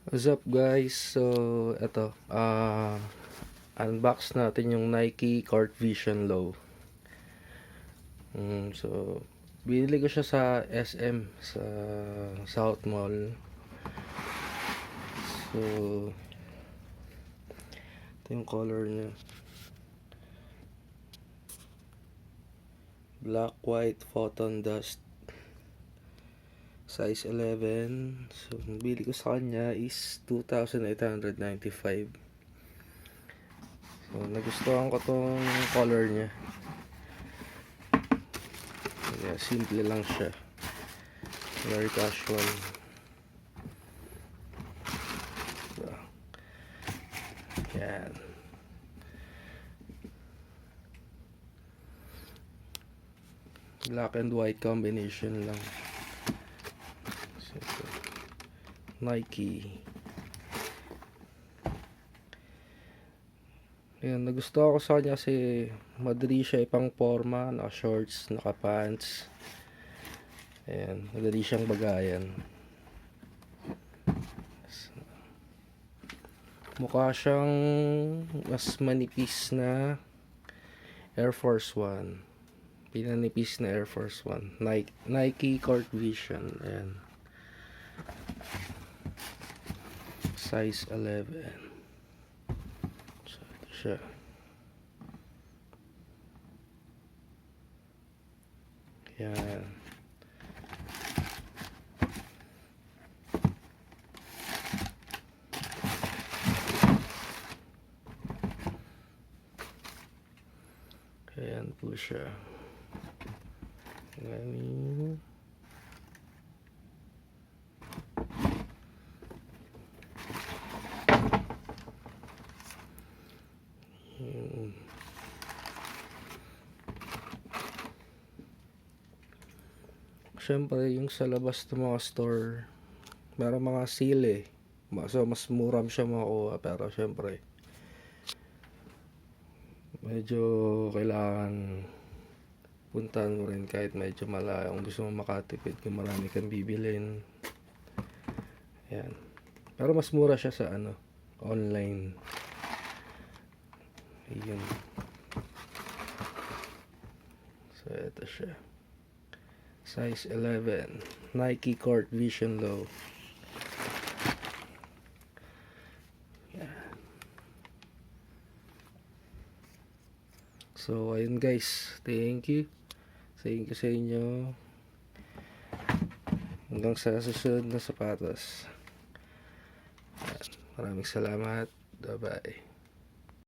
What's up guys? So, eto, unbox natin yung Nike Court Vision Low. So, binili ko siya sa SM, sa South Mall. So, ito yung color niya. Black, white, photon dust. Size 11. So, bili ko sa kanya is 2,895. So, nagustuhan ko tong color niya. Yeah, simple lang siya. Very casual. So, yan. Black and white combination lang. So, Nike. Ayan, nagustuhan ko sa kanya kasi madali siya ipang forma, naka shorts, naka pants. Ayan, madali siyang bagayan. Mukha siyang mas manipis na Air Force One. Pinanipis na Air Force One. Nike Court Vision. Ayan. Size 11. So, ito siya. Ayan. Ayan po siya. Ayan. Siyempre, yung sa labas ng mga store, meron mga sale eh. So, mas mura siya makuha. Pero siyempre, medyo kailangan puntahan mo rin kahit medyo malayo. Kung gusto mo makatipid, kung marami kang bibilin. Ayan. Pero mas mura siya sa online. Ayun. So, ito siya. Size 11. Nike Court Vision Low. Yeah. So, ayun guys. Thank you. Thank you sa inyo. Hanggang sa susunod na sapatos. Maraming salamat. Bye-bye.